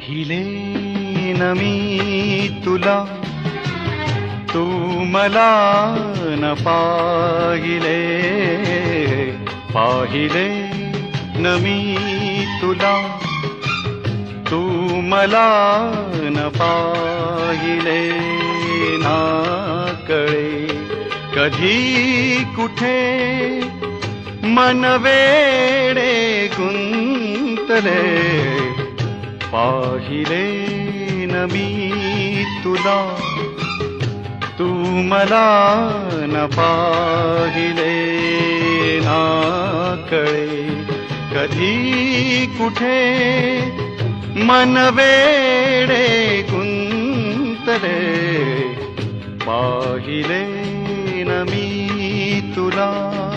पाहिले न मी तुला, तू मला न पाहिले. पाहिले न मी तुला, तू मला न पाहिले. ना कळे कधी कुठे मन वेडे गुंतले. पाहिले न मी तुला, तू मला न पाहिले. ना कळे कधी कुठे मन वेडे गुंतले. पाहिले न मी तुला.